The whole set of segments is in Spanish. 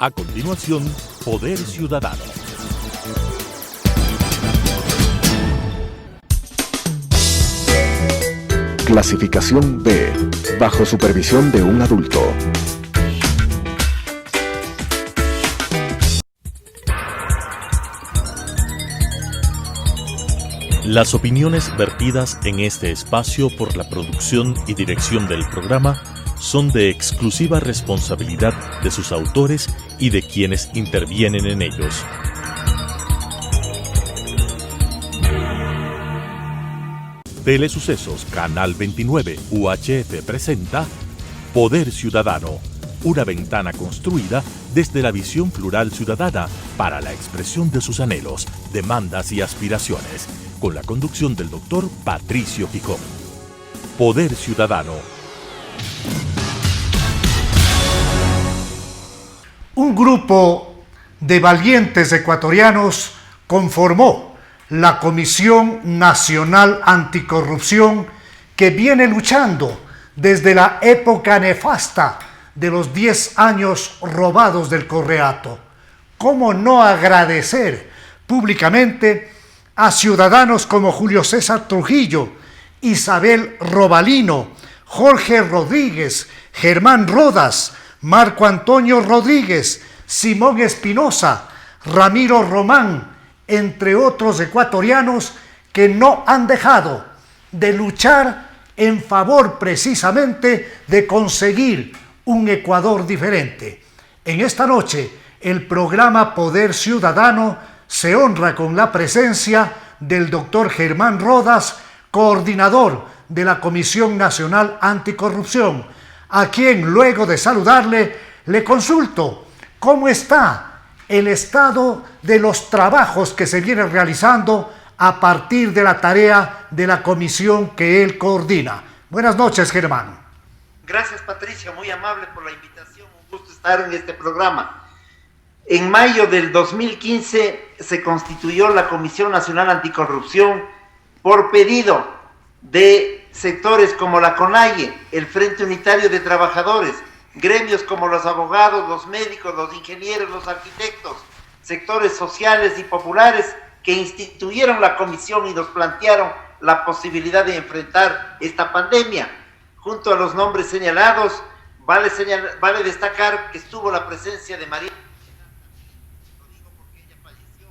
A continuación, Poder Ciudadano. Clasificación B, bajo supervisión de un adulto. Las opiniones vertidas en este espacio por la producción y dirección del programa son de exclusiva responsabilidad de sus autores y de quienes intervienen en ellos. Telesucesos Canal 29 UHF presenta Poder Ciudadano, una ventana construida desde la visión plural ciudadana para la expresión de sus anhelos, demandas y aspiraciones, con la conducción del doctor Patricio Picón. Poder Ciudadano. Un grupo de valientes ecuatorianos conformó la Comisión Nacional Anticorrupción, que viene luchando desde la época nefasta de los 10 años robados del Correato. ¿Cómo no agradecer públicamente a ciudadanos como Julio César Trujillo, Isabel Robalino, Jorge Rodríguez, Germán Rodas, Marco Antonio Rodríguez, Simón Espinosa, Ramiro Román, entre otros ecuatorianos que no han dejado de luchar en favor precisamente de conseguir un Ecuador diferente? En esta noche, el programa Poder Ciudadano se honra con la presencia del doctor Germán Rodas, coordinador de la Comisión Nacional Anticorrupción, a quien luego de saludarle, le consulto cómo está el estado de los trabajos que se vienen realizando a partir de la tarea de la comisión que él coordina. Buenas noches, Germán. Gracias, Patricia, muy amable por la invitación, un gusto estar en este programa. En mayo del 2015 se constituyó la Comisión Nacional Anticorrupción por pedido de sectores como la CONAIE, el Frente Unitario de Trabajadores, gremios como los abogados, los médicos, los ingenieros, los arquitectos, sectores sociales y populares que instituyeron la comisión y nos plantearon la posibilidad de enfrentar esta pandemia. Junto a los nombres señalados, vale destacar que estuvo la presencia de María, lo digo porque ella falleció,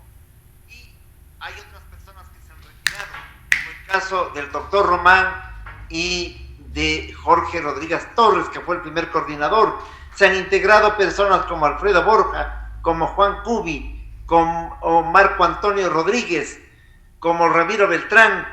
y hay otras personas que se han retirado, como el caso del doctor Román y de Jorge Rodríguez Torres, que fue el primer coordinador. Se han integrado personas como Alfredo Borja, como Juan Cubi, como Marco Antonio Rodríguez, como Ramiro Beltrán,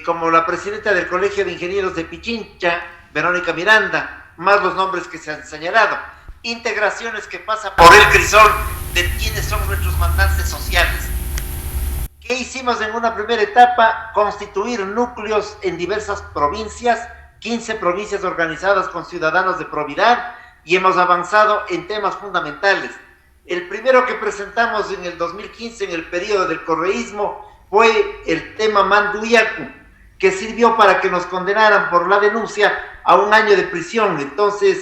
como la presidenta del Colegio de Ingenieros de Pichincha, Verónica Miranda, más los nombres que se han señalado. Integraciones que pasan por el crisol de quienes son nuestros mandantes sociales. ¿Qué hicimos en una primera etapa? Constituir núcleos en diversas provincias, 15 provincias organizadas con ciudadanos de probidad, y hemos avanzado en temas fundamentales. El primero que presentamos en el 2015, en el periodo del correísmo, fue el tema Manduyacu, que sirvió para que nos condenaran por la denuncia a 1 año de prisión. Entonces,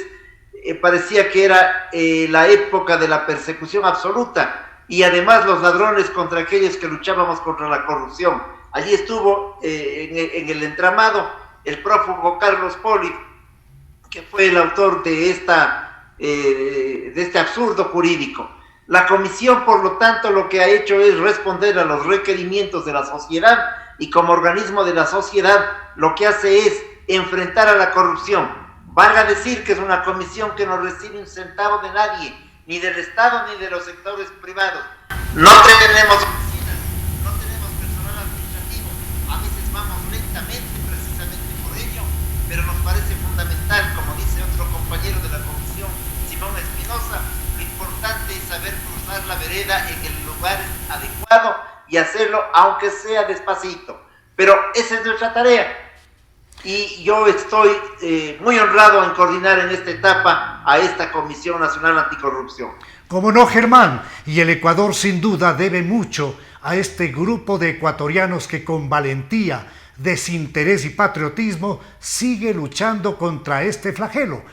parecía que era la época de la persecución absoluta, y además los ladrones contra aquellos que luchábamos contra la corrupción. Allí estuvo en el entramado el prófugo Carlos Poli, que fue el autor de este absurdo jurídico. La comisión, por lo tanto, lo que ha hecho es responder a los requerimientos de la sociedad, y como organismo de la sociedad lo que hace es enfrentar a la corrupción. Valga decir que es una comisión que no recibe un centavo de nadie, ni del Estado ni de los sectores privados. No tenemos oficinas, no tenemos personal administrativo, a veces vamos lentamente precisamente por ello, pero nos parece fundamental, como dice otro compañero de la comisión, Simón Espinosa, lo importante es saber cruzar la vereda en el lugar adecuado y hacerlo aunque sea despacito, pero esa es nuestra tarea. Y yo estoy muy honrado en coordinar en esta etapa a esta Comisión Nacional Anticorrupción. Como no, Germán, y el Ecuador sin duda debe mucho a este grupo de ecuatorianos que con valentía, desinterés y patriotismo sigue luchando contra este flagelo.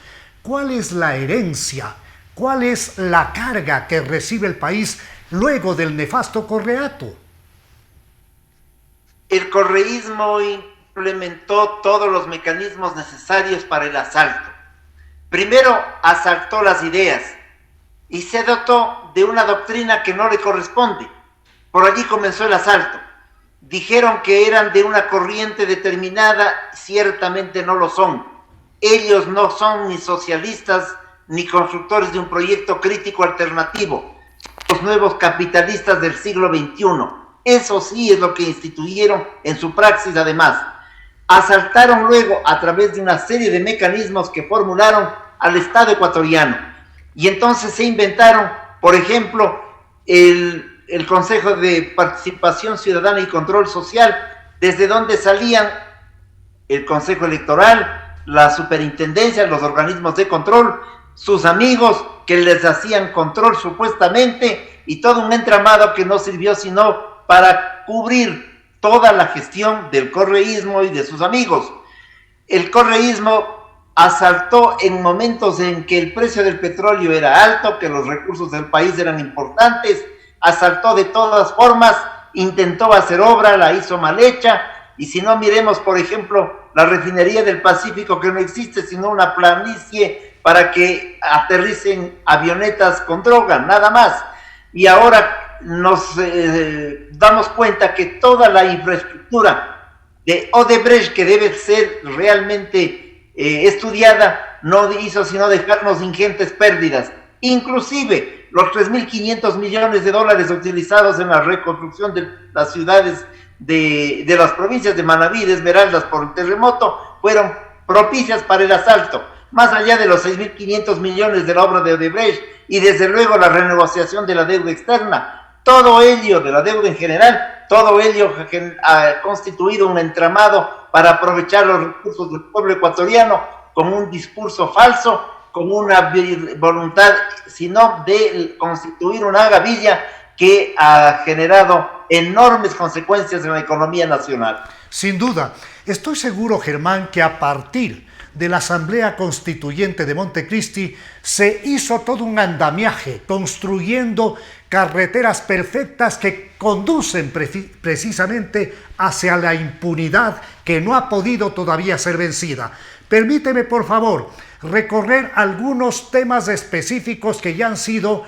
¿Cuál es la herencia ¿Cuál es la carga que recibe el país luego del nefasto correato? El correísmo implementó todos los mecanismos necesarios para el asalto. Primero asaltó las ideas y se dotó de una doctrina que no le corresponde. Por allí comenzó el asalto. Dijeron que eran de una corriente determinada, ciertamente no lo son. Ellos no son ni socialistas ni constructores de un proyecto crítico alternativo. Los nuevos capitalistas del siglo XXI. Eso sí es lo que instituyeron en su praxis además. Asaltaron luego a través de una serie de mecanismos que formularon al Estado ecuatoriano. Y entonces se inventaron, por ejemplo, el Consejo de Participación Ciudadana y Control Social, desde donde salían el Consejo Electoral, la Superintendencia, los organismos de control, sus amigos que les hacían control supuestamente, y todo un entramado que no sirvió sino para cubrir toda la gestión del correísmo y de sus amigos. El correísmo asaltó en momentos en que el precio del petróleo era alto, que los recursos del país eran importantes, asaltó de todas formas, intentó hacer obra, la hizo mal hecha, y si no, miremos, por ejemplo, la refinería del Pacífico, que no existe sino una planicie para que aterricen avionetas con droga, nada más. Y ahora nos damos cuenta que toda la infraestructura de Odebrecht, que debe ser realmente estudiada, no hizo sino dejarnos ingentes pérdidas. Inclusive los 3.500 millones de dólares utilizados en la reconstrucción de las ciudades de las provincias de Manabí y de Esmeraldas por el terremoto fueron propicias para el asalto, más allá de los 6.500 millones de la obra de Odebrecht y desde luego la renegociación de la deuda externa. Todo ello, de la deuda en general, todo ello ha constituido un entramado para aprovechar los recursos del pueblo ecuatoriano con un discurso falso, con una voluntad, sino de constituir una gavilla que ha generado enormes consecuencias en la economía nacional. Sin duda, estoy seguro, Germán, que a partir de la Asamblea Constituyente de Montecristi se hizo todo un andamiaje construyendo carreteras perfectas que conducen precisamente hacia la impunidad que no ha podido todavía ser vencida. Permíteme, por favor, recorrer algunos temas específicos que ya han sido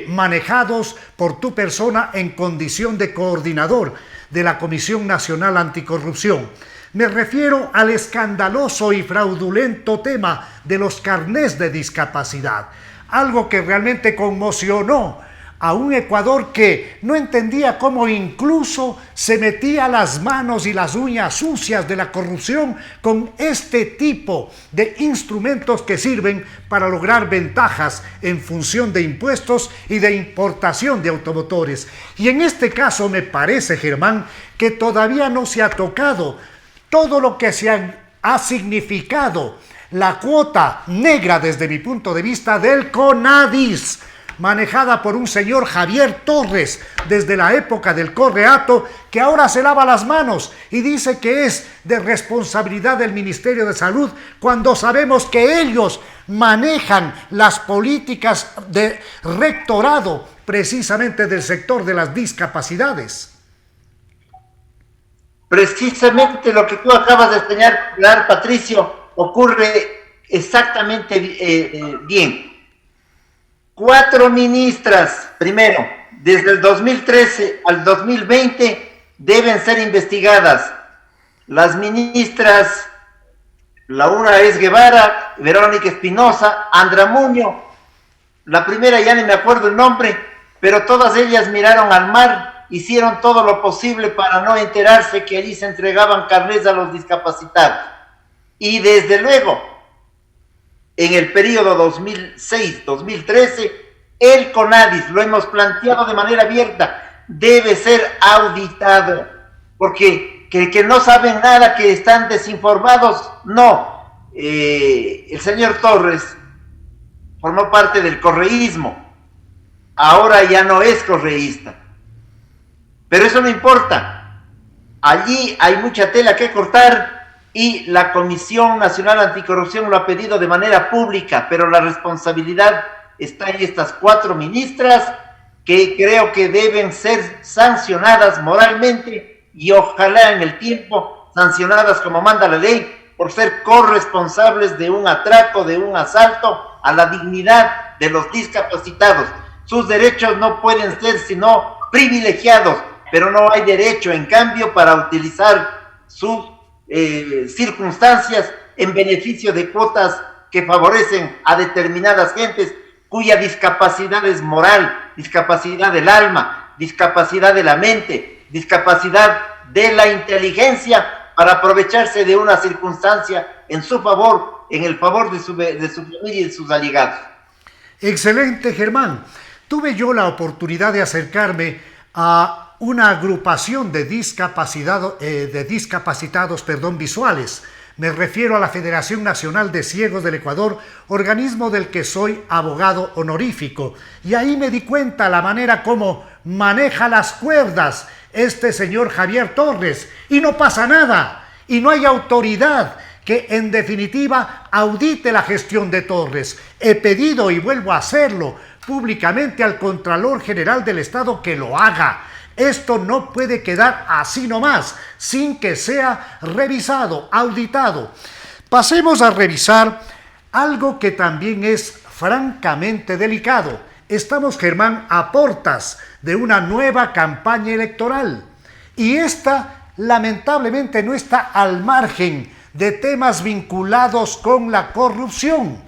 manejados por tu persona en condición de coordinador de la Comisión Nacional Anticorrupción. Me refiero al escandaloso y fraudulento tema de los carnés de discapacidad, algo que realmente conmocionó a un Ecuador que no entendía cómo incluso se metía las manos y las uñas sucias de la corrupción con este tipo de instrumentos que sirven para lograr ventajas en función de impuestos y de importación de automotores. Y en este caso me parece, Germán, que todavía no se ha tocado todo lo que ha significado la cuota negra desde mi punto de vista del CONADIS, manejada por un señor Javier Torres desde la época del correato, que ahora se lava las manos y dice que es de responsabilidad del Ministerio de Salud, cuando sabemos que ellos manejan las políticas de rectorado precisamente del sector de las discapacidades. Precisamente lo que tú acabas de señalar, Patricio, ocurre exactamente bien. 4 ministras, primero, desde el 2013 al 2020, deben ser investigadas. Las ministras, la una es Guevara, Verónica Espinosa, Andra Muño, la primera ya ni me acuerdo el nombre, pero todas ellas miraron al mar, hicieron todo lo posible para no enterarse que allí se entregaban carnés a los discapacitados. Y desde luego, en el periodo 2006-2013, el CONADIS, lo hemos planteado de manera abierta, debe ser auditado, porque que no saben nada, que están desinformados, no. El señor Torres formó parte del correísmo, ahora ya no es correísta, pero eso no importa. Allí hay mucha tela que cortar y la Comisión Nacional Anticorrupción lo ha pedido de manera pública, pero la responsabilidad están estas 4 ministras que creo que deben ser sancionadas moralmente y ojalá en el tiempo sancionadas como manda la ley por ser corresponsables de un atraco, de un asalto a la dignidad de los discapacitados. Sus derechos no pueden ser sino privilegiados, pero no hay derecho, en cambio, para utilizar sus circunstancias en beneficio de cuotas que favorecen a determinadas gentes cuya discapacidad es moral, discapacidad del alma, discapacidad de la mente, discapacidad de la inteligencia, para aprovecharse de una circunstancia en su favor, en el favor de su familia y de sus allegados. Excelente, Germán. Tuve yo la oportunidad de acercarme a una agrupación de discapacitados visuales. Me refiero a la Federación Nacional de Ciegos del Ecuador, organismo del que soy abogado honorífico. Y ahí me di cuenta la manera como maneja las cuerdas este señor Javier Torres. Y no pasa nada. Y no hay autoridad que en definitiva audite la gestión de Torres. He pedido y vuelvo a hacerlo públicamente al Contralor General del Estado que lo haga. Esto no puede quedar así nomás, sin que sea revisado, auditado. Pasemos a revisar algo que también es francamente delicado. Estamos, Germán, a portas de una nueva campaña electoral. Y esta, lamentablemente, no está al margen de temas vinculados con la corrupción.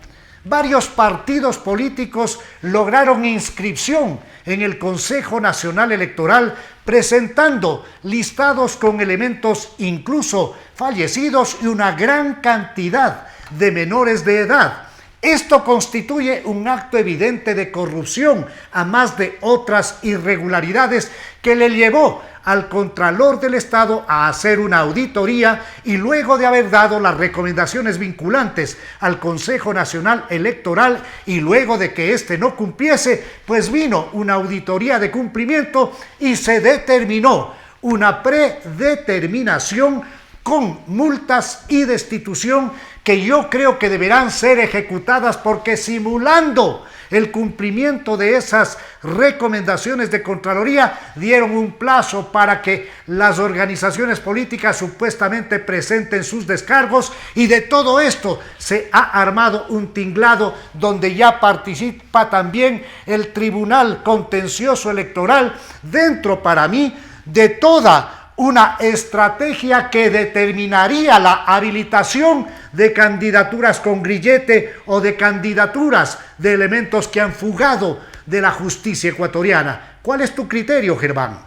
Varios partidos políticos lograron inscripción en el Consejo Nacional Electoral presentando listados con elementos incluso fallecidos y una gran cantidad de menores de edad. Esto constituye un acto evidente de corrupción, a más de otras irregularidades que le llevó al Contralor del Estado a hacer una auditoría y luego de haber dado las recomendaciones vinculantes al Consejo Nacional Electoral y luego de que éste no cumpliese, pues vino una auditoría de cumplimiento y se determinó una predeterminación con multas y destitución que yo creo que deberán ser ejecutadas porque simulando el cumplimiento de esas recomendaciones de Contraloría dieron un plazo para que las organizaciones políticas supuestamente presenten sus descargos y de todo esto se ha armado un tinglado donde ya participa también el Tribunal Contencioso Electoral dentro para mí de toda una estrategia que determinaría la habilitación de candidaturas con grillete o de candidaturas de elementos que han fugado de la justicia ecuatoriana. ¿Cuál es tu criterio, Germán?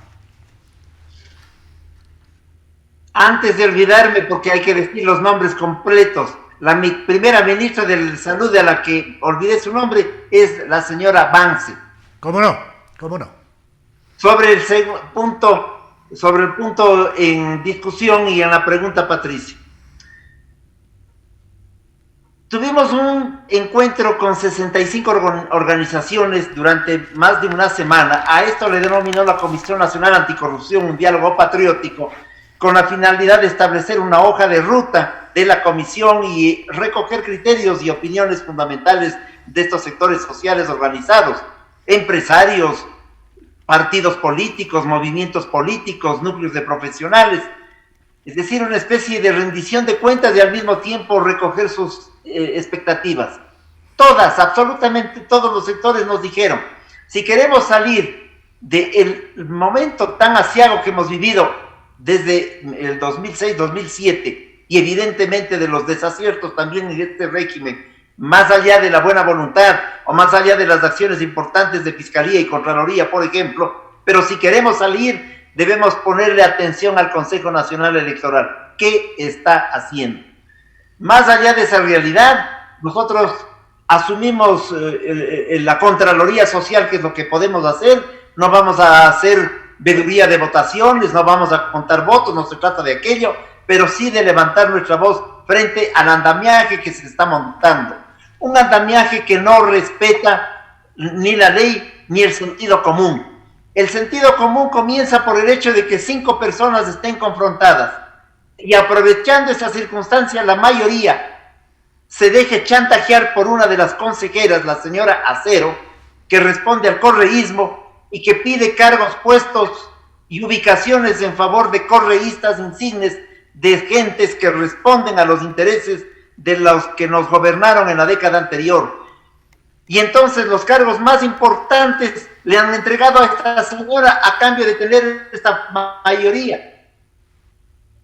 Antes de olvidarme, porque hay que decir los nombres completos, la primera ministra de Salud, de la que olvidé su nombre, es la señora Vance. ¿Cómo no? ¿Cómo no? Sobre el punto en discusión y en la pregunta, Patricia. Tuvimos un encuentro con 65 organizaciones durante más de una semana. A esto le denominó la Comisión Nacional Anticorrupción un diálogo patriótico con la finalidad de establecer una hoja de ruta de la comisión y recoger criterios y opiniones fundamentales de estos sectores sociales organizados, empresarios, partidos políticos, movimientos políticos, núcleos de profesionales, es decir, una especie de rendición de cuentas y al mismo tiempo recoger sus expectativas. Todas, absolutamente todos los sectores nos dijeron, si queremos salir del momento tan aciago que hemos vivido desde el 2006-2007 y evidentemente de los desaciertos también en este régimen, más allá de la buena voluntad o más allá de las acciones importantes de Fiscalía y Contraloría, por ejemplo, pero si queremos salir, debemos ponerle atención al Consejo Nacional Electoral. ¿Qué está haciendo? Más allá de esa realidad, nosotros asumimos la Contraloría Social, que es lo que podemos hacer. No vamos a hacer veeduría de votaciones, no vamos a contar votos, no se trata de aquello, pero sí de levantar nuestra voz frente al andamiaje que se está montando. Un andamiaje que no respeta ni la ley ni el sentido común. El sentido común comienza por el hecho de que 5 personas estén confrontadas y aprovechando esa circunstancia la mayoría se deje chantajear por una de las consejeras, la señora Acero, que responde al correísmo y que pide cargos, puestos y ubicaciones en favor de correístas insignes, de gentes que responden a los intereses de los que nos gobernaron en la década anterior. Y entonces los cargos más importantes le han entregado a esta señora a cambio de tener esta mayoría.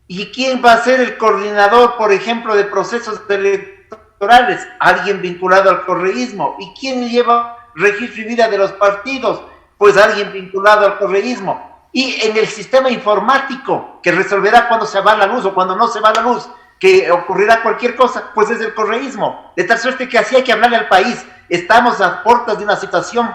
¿Y quién va a ser el coordinador, por ejemplo, de procesos electorales? Alguien vinculado al correísmo. ¿Y quién lleva registro y vida de los partidos? Pues alguien vinculado al correísmo. Y en el sistema informático, que resolverá cuando se va la luz o cuando no se va la luz, que ocurrirá cualquier cosa, pues es el correísmo. De tal suerte que así hay que hablarle al país. Estamos a puertas de una situación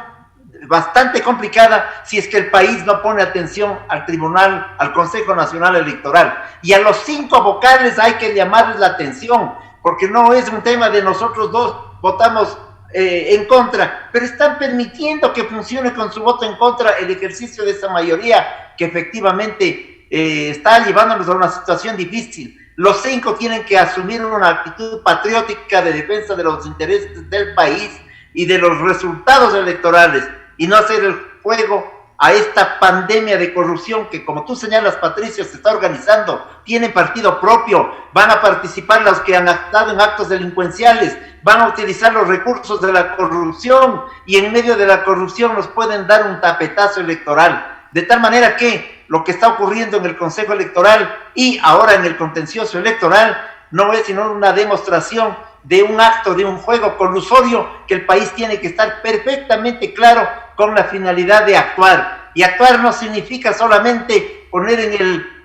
bastante complicada si es que el país no pone atención al tribunal, al Consejo Nacional Electoral. Y a los 5 vocales hay que llamarles la atención, porque no es un tema de nosotros dos votamos en contra, pero están permitiendo que funcione con su voto en contra el ejercicio de esa mayoría que efectivamente está llevándonos a una situación difícil. Los 5 tienen que asumir una actitud patriótica de defensa de los intereses del país y de los resultados electorales, y no hacer el juego a esta pandemia de corrupción que, como tú señalas, Patricia, se está organizando. Tienen partido propio, van a participar los que han actuado en actos delincuenciales, van a utilizar los recursos de la corrupción, y en medio de la corrupción nos pueden dar un tapetazo electoral. De tal manera que lo que está ocurriendo en el Consejo Electoral y ahora en el contencioso electoral no es sino una demostración de un acto, de un juego colusorio, que el país tiene que estar perfectamente claro con la finalidad de actuar. Y actuar no significa solamente poner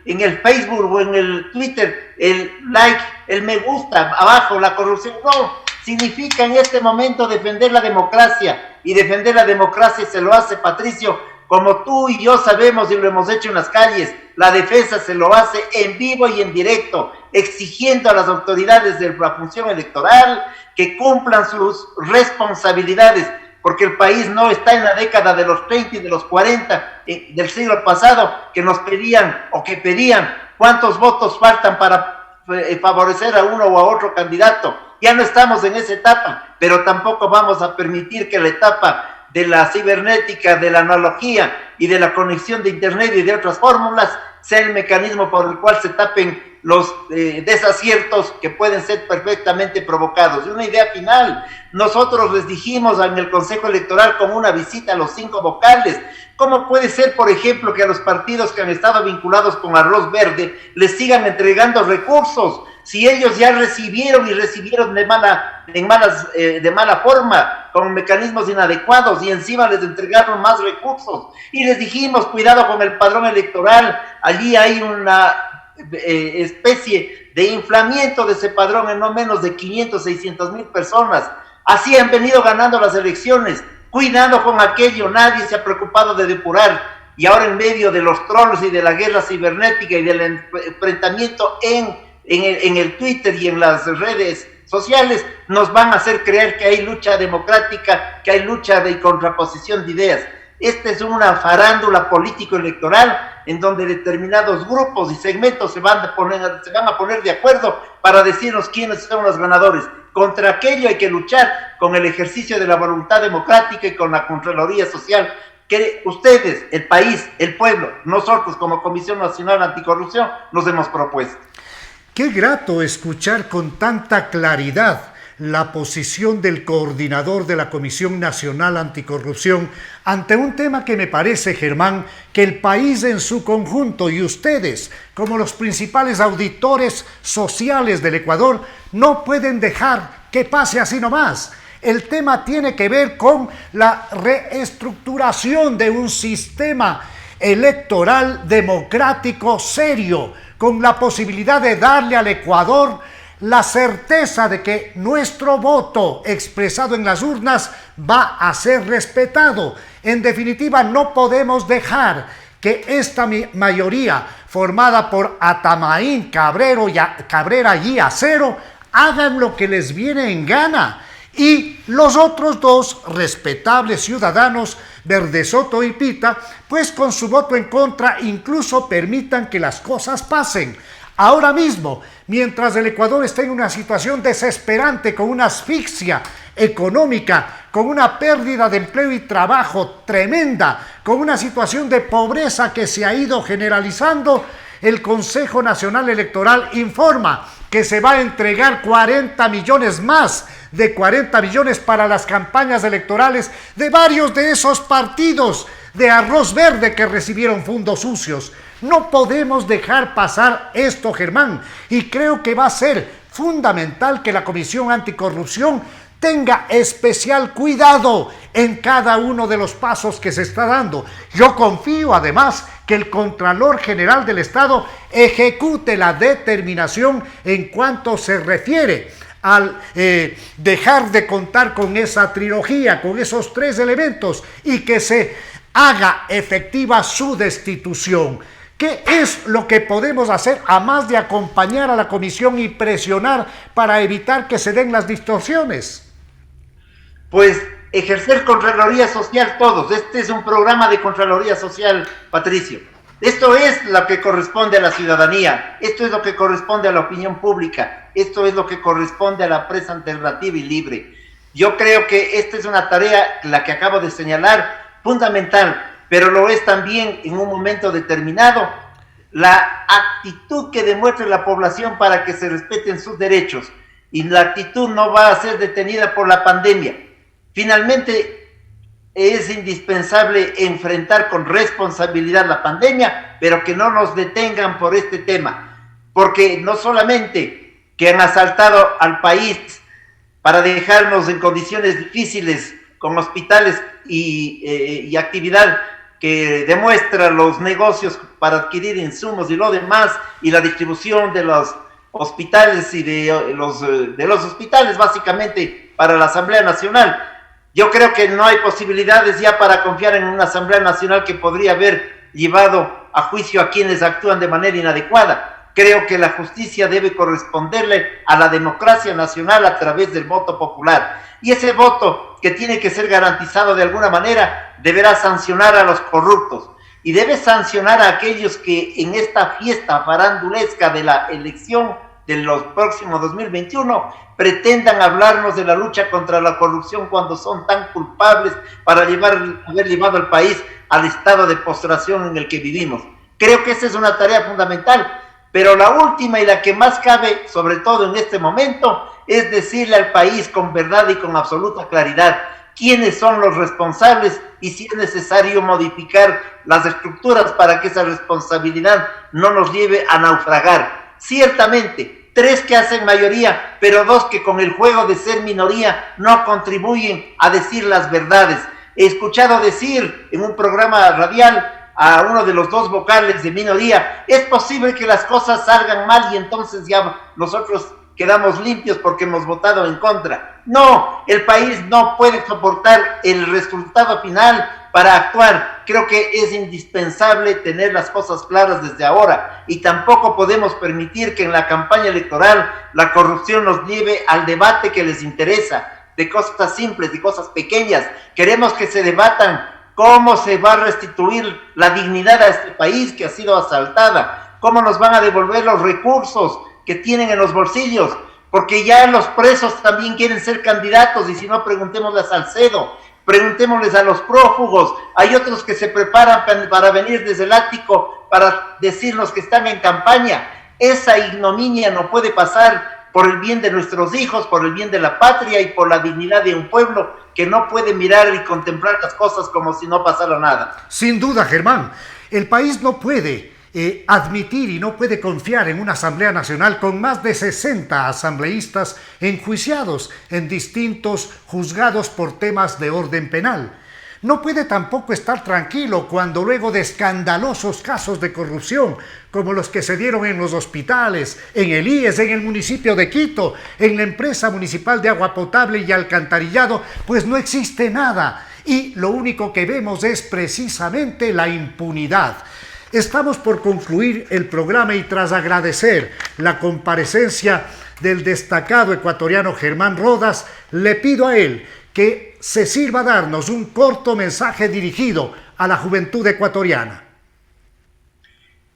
en el Facebook o en el Twitter el like, el me gusta, abajo la corrupción. No, significa en este momento defender la democracia, y defender la democracia se lo hace, Patricio, como tú y yo sabemos y lo hemos hecho en las calles. La defensa se lo hace en vivo y en directo, exigiendo a las autoridades de la función electoral que cumplan sus responsabilidades, porque el país no está en la década de los 30 y de los 40 del siglo pasado, que nos pedían o que pedían cuántos votos faltan para favorecer a uno o a otro candidato. Ya no estamos en esa etapa, pero tampoco vamos a permitir que la etapa de la cibernética, de la analogía y de la conexión de internet y de otras fórmulas sea el mecanismo por el cual se tapen los desaciertos que pueden ser perfectamente provocados. Y una idea final: nosotros les dijimos en el Consejo Electoral, con una visita a los 5 vocales, ¿cómo puede ser, por ejemplo, que a los partidos que han estado vinculados con Arroz Verde les sigan entregando recursos, si ellos ya recibieron de mala forma, con mecanismos inadecuados, y encima les entregaron más recursos? Y les dijimos, cuidado con el padrón electoral, allí hay una especie de inflamiento de ese padrón en no menos de 500, 600 mil personas. Así han venido ganando las elecciones. Cuidado con aquello, nadie se ha preocupado de depurar. Y ahora, en medio de los trolls y de la guerra cibernética y del enfrentamiento en el Twitter y en las redes sociales, nos van a hacer creer que hay lucha democrática, que hay lucha de contraposición de ideas. Esta es una farándula político-electoral en donde determinados grupos y segmentos se van a poner de acuerdo para decirnos quiénes son los ganadores. Contra aquello hay que luchar con el ejercicio de la voluntad democrática y con la Contraloría Social que ustedes, el país, el pueblo, nosotros como Comisión Nacional Anticorrupción nos hemos propuesto. Qué grato escuchar con tanta claridad la posición del coordinador de la Comisión Nacional Anticorrupción ante un tema que me parece, Germán, que el país en su conjunto y ustedes, como los principales auditores sociales del Ecuador, no pueden dejar que pase así nomás. El tema tiene que ver con la reestructuración de un sistema electoral democrático serio, con la posibilidad de darle al Ecuador la certeza de que nuestro voto expresado en las urnas va a ser respetado. En definitiva, no podemos dejar que esta mayoría formada por Atamaín, Cabrera y Acero hagan lo que les viene en gana, y los otros 2 respetables ciudadanos, Verdesoto y Pita, pues con su voto en contra incluso permitan que las cosas pasen. Ahora mismo, mientras el Ecuador está en una situación desesperante, con una asfixia económica, con una pérdida de empleo y trabajo tremenda, con una situación de pobreza que se ha ido generalizando, el Consejo Nacional Electoral informa que se va a entregar 40 millones más de 40 millones para las campañas electorales de varios de esos partidos de arroz verde que recibieron fondos sucios. No podemos dejar pasar esto, Germán, y creo que va a ser fundamental que la Comisión Anticorrupción tenga especial cuidado en cada uno de los pasos que se está dando. Yo confío además que el Contralor General del Estado ejecute la determinación en cuanto se refiere al dejar de contar con esa trilogía, con esos 3 elementos, y que se haga efectiva su destitución. ¿Qué es lo que podemos hacer, a más de acompañar a la comisión y presionar para evitar que se den las distorsiones? Pues ejercer Contraloría Social todos. Este es un programa de Contraloría Social, Patricio. Esto es lo que corresponde a la ciudadanía, esto es lo que corresponde a la opinión pública, esto es lo que corresponde a la prensa alternativa y libre. Yo creo que esta es una tarea, la que acabo de señalar, fundamental, pero lo es también en un momento determinado la actitud que demuestre la población para que se respeten sus derechos, y la actitud no va a ser detenida por la pandemia. Finalmente, es indispensable enfrentar con responsabilidad la pandemia, pero que no nos detengan por este tema, porque no solamente que han asaltado al país para dejarnos en condiciones difíciles con hospitales y actividad que demuestra los negocios para adquirir insumos y lo demás, y la distribución de los hospitales y de los hospitales básicamente para la Asamblea Nacional. Yo creo que no hay posibilidades ya para confiar en una Asamblea Nacional que podría haber llevado a juicio a quienes actúan de manera inadecuada. Creo que la justicia debe corresponderle a la democracia nacional a través del voto popular. Y ese voto, que tiene que ser garantizado de alguna manera, deberá sancionar a los corruptos. Y debe sancionar a aquellos que en esta fiesta farandulesca de la elección de los próximos 2021 pretendan hablarnos de la lucha contra la corrupción cuando son tan culpables para haber llevado al país al estado de postración en el que vivimos. Creo que esa es una tarea fundamental, pero la última y la que más cabe, sobre todo en este momento, es decirle al país con verdad y con absoluta claridad quiénes son los responsables y si es necesario modificar las estructuras para que esa responsabilidad no nos lleve a naufragar. Ciertamente, 3 que hacen mayoría, pero 2 que con el juego de ser minoría no contribuyen a decir las verdades. He escuchado decir en un programa radial a uno de los 2 vocales de minoría, es posible que las cosas salgan mal y entonces ya nosotros quedamos limpios porque hemos votado en contra. No, el país no puede soportar el resultado final para actuar. Creo que es indispensable tener las cosas claras desde ahora, y tampoco podemos permitir que en la campaña electoral la corrupción nos lleve al debate que les interesa, de cosas simples, de cosas pequeñas. Queremos que se debatan cómo se va a restituir la dignidad a este país que ha sido asaltada, cómo nos van a devolver los recursos que tienen en los bolsillos, porque ya los presos también quieren ser candidatos, y si no, preguntémosle a Salcedo, preguntémosles a los prófugos. Hay otros que se preparan para venir desde el ático para decirnos que están en campaña. Esa ignominia no puede pasar por el bien de nuestros hijos, por el bien de la patria y por la dignidad de un pueblo que no puede mirar y contemplar las cosas como si no pasara nada. Sin duda, Germán, el país no puede admitir y no puede confiar en una Asamblea Nacional con más de 60 asambleístas enjuiciados en distintos juzgados por temas de orden penal. No puede tampoco estar tranquilo cuando luego de escandalosos casos de corrupción, como los que se dieron en los hospitales, en el IES, en el municipio de Quito, en la empresa municipal de agua potable y alcantarillado, pues no existe nada. Y lo único que vemos es precisamente la impunidad. Estamos por concluir el programa, y tras agradecer la comparecencia del destacado ecuatoriano Germán Rodas, le pido a él que se sirva a darnos un corto mensaje dirigido a la juventud ecuatoriana.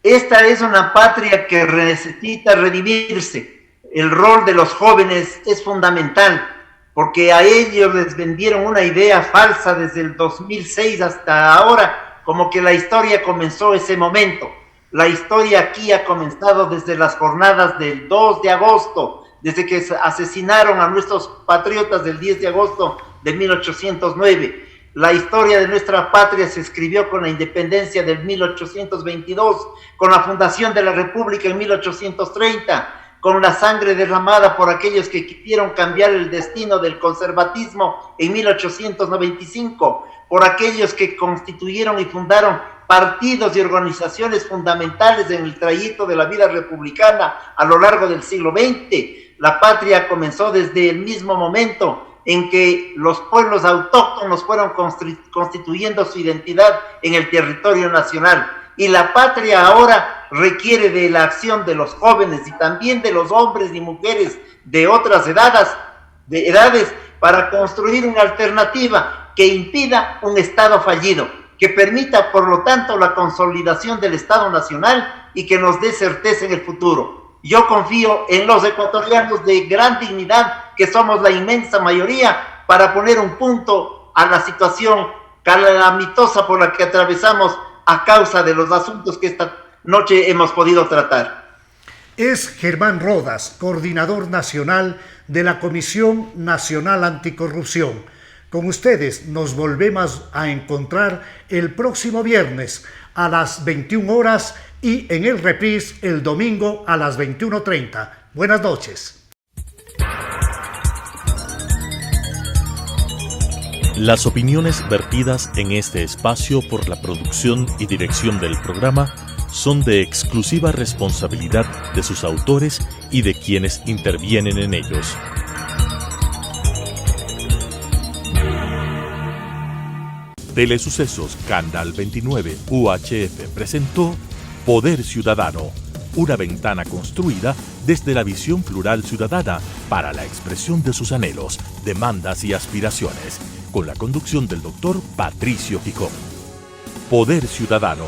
Esta es una patria que necesita redimirse. El rol de los jóvenes es fundamental, porque a ellos les vendieron una idea falsa desde el 2006 hasta ahora, como que la historia comenzó ese momento. La historia aquí ha comenzado desde las jornadas del 2 de agosto, desde que asesinaron a nuestros patriotas del 10 de agosto de 1809. La historia de nuestra patria se escribió con la independencia del 1822, con la fundación de la República en 1830, con la sangre derramada por aquellos que quisieron cambiar el destino del conservatismo en 1895, por aquellos que constituyeron y fundaron partidos y organizaciones fundamentales en el trayecto de la vida republicana a lo largo del siglo XX. La patria comenzó desde el mismo momento en que los pueblos autóctonos fueron constituyendo su identidad en el territorio nacional. Y la patria ahora requiere de la acción de los jóvenes y también de los hombres y mujeres de otras edades para construir una alternativa que impida un Estado fallido, que permita, por lo tanto, la consolidación del Estado Nacional y que nos dé certeza en el futuro. Yo confío en los ecuatorianos de gran dignidad, que somos la inmensa mayoría, para poner un punto a la situación calamitosa por la que atravesamos a causa de los asuntos que esta noche hemos podido tratar. Es Germán Rodas, coordinador nacional de la Comisión Nacional Anticorrupción. Con ustedes nos volvemos a encontrar el próximo viernes a las 21 horas y en el reprise el domingo a las 21:30. Buenas noches. Las opiniones vertidas en este espacio por la producción y dirección del programa son de exclusiva responsabilidad de sus autores y de quienes intervienen en ellos. Telesucesos Canal 29 UHF presentó Poder Ciudadano, una ventana construida desde la visión plural ciudadana para la expresión de sus anhelos, demandas y aspiraciones, con la conducción del doctor Patricio Gijón. Poder Ciudadano.